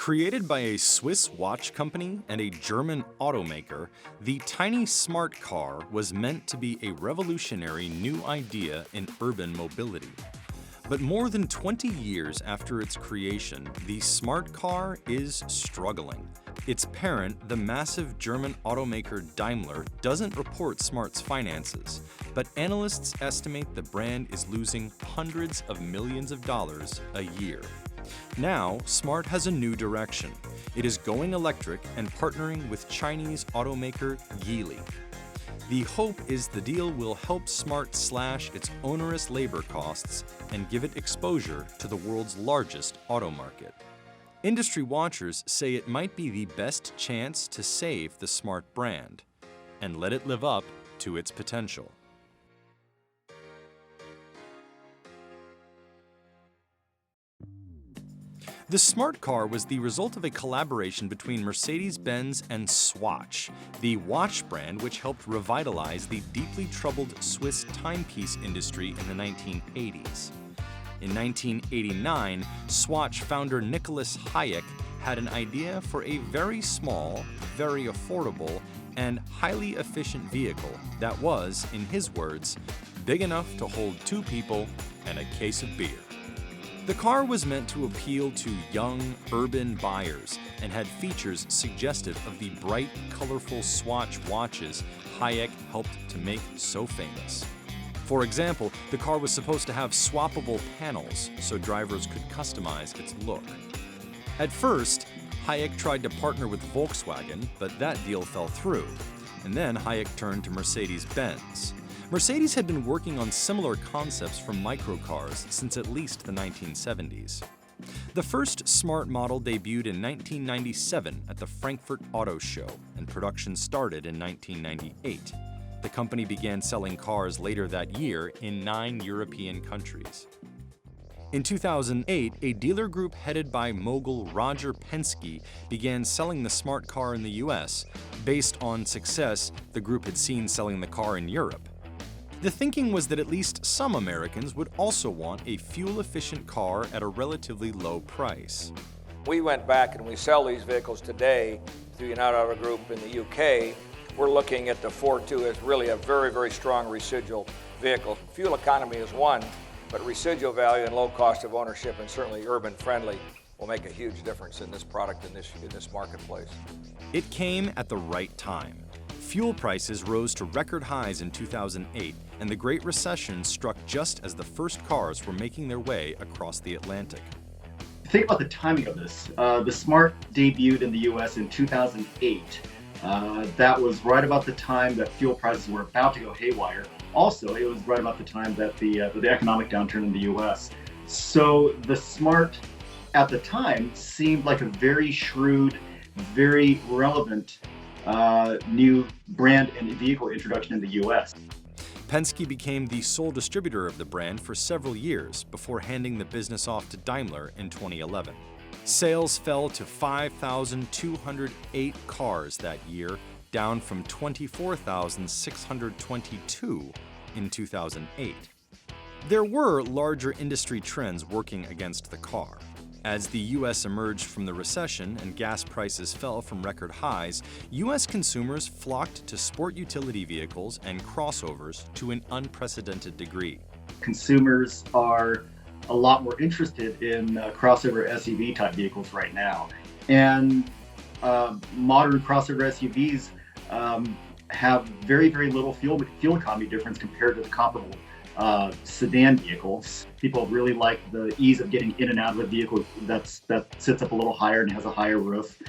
Created by a Swiss watch company and a German automaker, the tiny smart car was meant to be a revolutionary new idea in urban mobility. But more than 20 years after its creation, the smart car is struggling. Its parent, the massive German automaker Daimler, doesn't report Smart's finances, but analysts estimate the brand is losing hundreds of millions of dollars a year. Now, Smart has a new direction. It is going electric and partnering with Chinese automaker Geely. The hope is the deal will help Smart slash its onerous labor costs and give it exposure to the world's largest auto market. Industry watchers say it might be the best chance to save the Smart brand and let it live up to its potential. The smart car was the result of a collaboration between Mercedes-Benz and Swatch, the watch brand which helped revitalize the deeply troubled Swiss timepiece industry in the 1980s. In 1989, Swatch founder Nicolas Hayek had an idea for a very small, very affordable, and highly efficient vehicle that was, in his words, big enough to hold two people and a case of beer. The car was meant to appeal to young, urban buyers and had features suggestive of the bright, colorful Swatch watches Hayek helped to make so famous. For example, the car was supposed to have swappable panels so drivers could customize its look. At first, Hayek tried to partner with Volkswagen, but that deal fell through. And then Hayek turned to Mercedes-Benz. Mercedes had been working on similar concepts for microcars since at least the 1970s. The first Smart model debuted in 1997 at the Frankfurt Auto Show, and production started in 1998. The company began selling cars later that year in 9 European countries. In 2008, a dealer group headed by mogul Roger Penske began selling the Smart car in the US, based on success the group had seen selling the car in Europe. The thinking was that at least some Americans would also want a fuel-efficient car at a relatively low price. We went back and we sell these vehicles today through United Auto Group in the UK. We're looking at the 4.2 as really a very, very strong residual vehicle. Fuel economy is one, but residual value and low cost of ownership and certainly urban friendly will make a huge difference in this product in this marketplace. It came at the right time. Fuel prices rose to record highs in 2008, and the Great Recession struck just as the first cars were making their way across the Atlantic. Think about the timing of this. The Smart debuted in the US in 2008. That was right about the time that fuel prices were about to go haywire. Also, it was right about the time that the economic downturn in the US. So the Smart at the time seemed like a very shrewd, very relevant new brand and vehicle introduction in the US. Penske became the sole distributor of the brand for several years before handing the business off to Daimler in 2011. Sales fell to 5,208 cars that year, down from 24,622 in 2008. There were larger industry trends working against the car. As the U.S. emerged from the recession and gas prices fell from record highs, U.S. consumers flocked to sport utility vehicles and crossovers to an unprecedented degree. Consumers are a lot more interested in crossover SUV type vehicles right now. And modern crossover SUVs have very, very little fuel economy difference compared to the comparable sedan vehicles. People really like the ease of getting in and out of a vehicle that sits up a little higher and has a higher roof.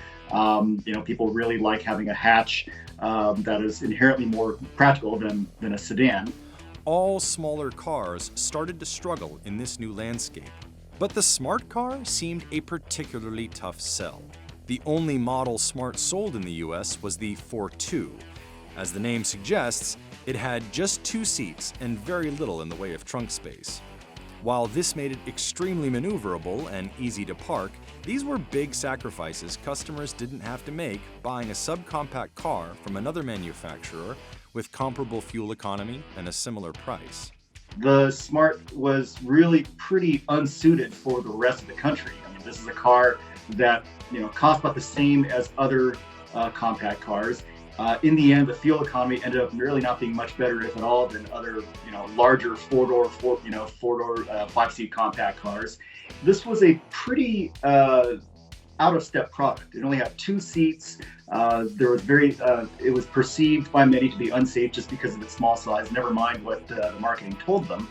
People really like having a hatch that is inherently more practical than a sedan. All smaller cars started to struggle in this new landscape. But the Smart car seemed a particularly tough sell. The only model Smart sold in the US was the 4.2. As the name suggests, it had just 2 seats and very little in the way of trunk space. While this made it extremely maneuverable and easy to park, these were big sacrifices customers didn't have to make buying a subcompact car from another manufacturer with comparable fuel economy and a similar price. The Smart was really pretty unsuited for the rest of the country. I mean, this is a car that cost about the same as other compact cars. In the end, the fuel economy ended up really not being much better, if at all, than other, larger four-door, five-seat compact cars. This was a pretty out-of-step product. It only had 2 seats. It was perceived by many to be unsafe just because of its small size. Never mind what the marketing told them.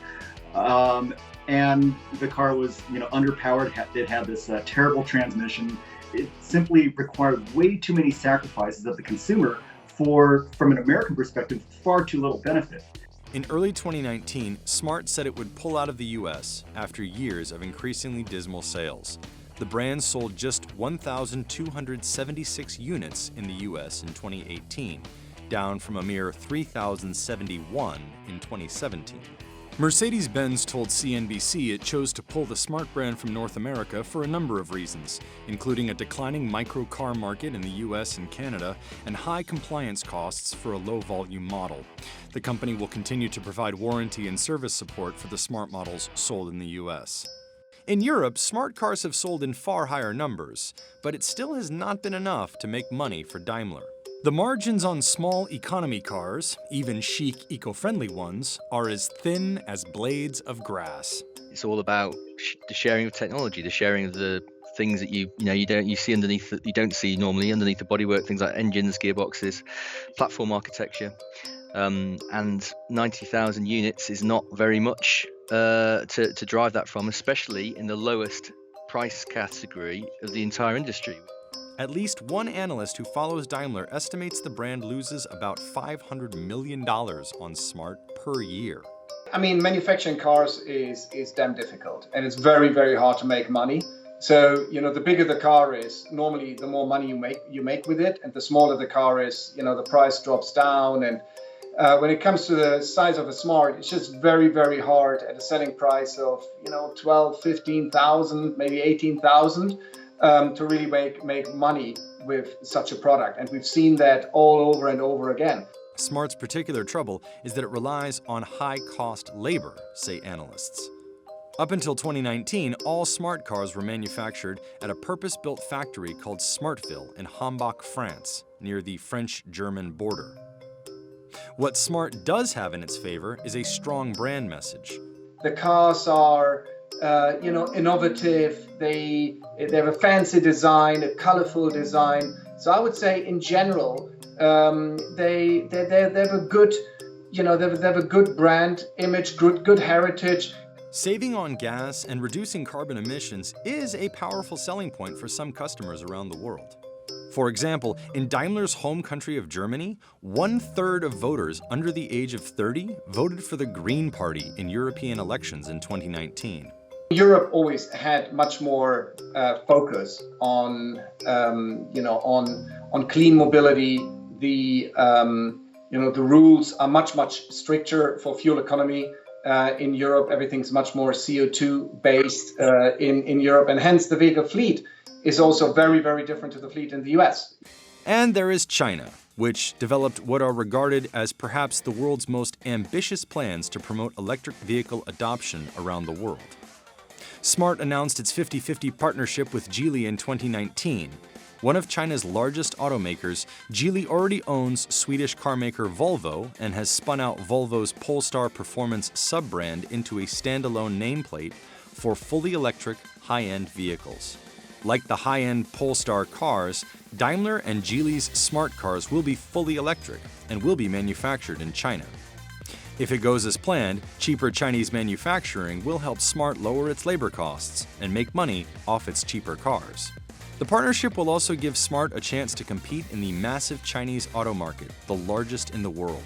And the car was, underpowered. It had this terrible transmission. It simply required way too many sacrifices of the consumer from an American perspective, far too little benefit. In early 2019, Smart said it would pull out of the US after years of increasingly dismal sales. The brand sold just 1,276 units in the US in 2018, down from a mere 3,071 in 2017. Mercedes-Benz told CNBC it chose to pull the Smart brand from North America for a number of reasons, including a declining micro-car market in the US and Canada and high compliance costs for a low-volume model. The company will continue to provide warranty and service support for the Smart models sold in the US. In Europe, Smart cars have sold in far higher numbers, but it still has not been enough to make money for Daimler. The margins on small economy cars, even chic eco-friendly ones, are as thin as blades of grass. It's all about the sharing of technology, the sharing of the things that you see underneath, that you don't see normally underneath the bodywork, things like engines, gearboxes, platform architecture, and 90,000 units is not very much to drive that from, especially in the lowest price category of the entire industry. At least one analyst who follows Daimler estimates the brand loses about $500 million on Smart per year. I mean, manufacturing cars is damn difficult, and it's very, very hard to make money. So, the bigger the car is, normally the more money you make with it, and the smaller the car is, the price drops down. And when it comes to the size of a Smart, it's just very, very hard at a selling price of, 12, 15,000, maybe 18,000. To really make money with such a product. And we've seen that all over and over again. Smart's particular trouble is that it relies on high-cost labor, say analysts. Up until 2019, all Smart cars were manufactured at a purpose-built factory called Smartville in Hambach, France, near the French-German border. What Smart does have in its favor is a strong brand message. The cars are innovative. They have a fancy design, a colorful design. So I would say, in general, they have a good, they have a good brand image, good heritage. Saving on gas and reducing carbon emissions is a powerful selling point for some customers around the world. For example, in Daimler's home country of Germany, 1/3 of voters under the age of 30 voted for the Green Party in European elections in 2019. Europe always had much more focus on, on clean mobility. The rules are much stricter for fuel economy. In Europe, everything's much more CO2 based in Europe, and hence the vehicle fleet is also very, very different to the fleet in the US. And there is China, which developed what are regarded as perhaps the world's most ambitious plans to promote electric vehicle adoption around the world. Smart announced its 50-50 partnership with Geely in 2019. One of China's largest automakers, Geely already owns Swedish carmaker Volvo and has spun out Volvo's Polestar Performance sub-brand into a standalone nameplate for fully electric, high-end vehicles. Like the high-end Polestar cars, Daimler and Geely's Smart cars will be fully electric and will be manufactured in China. If it goes as planned, cheaper Chinese manufacturing will help Smart lower its labor costs and make money off its cheaper cars. The partnership will also give Smart a chance to compete in the massive Chinese auto market, the largest in the world.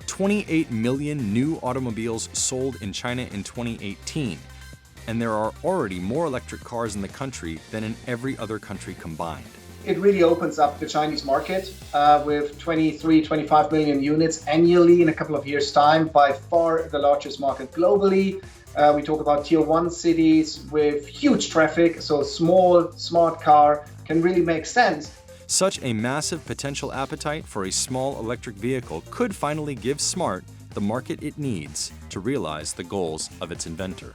28 million new automobiles sold in China in 2018, and there are already more electric cars in the country than in every other country combined. It really opens up the Chinese market with 23, 25 million units annually in a couple of years' time, by far the largest market globally. We talk about tier 1 cities with huge traffic, so a small, smart car can really make sense. Such a massive potential appetite for a small electric vehicle could finally give Smart the market it needs to realize the goals of its inventor.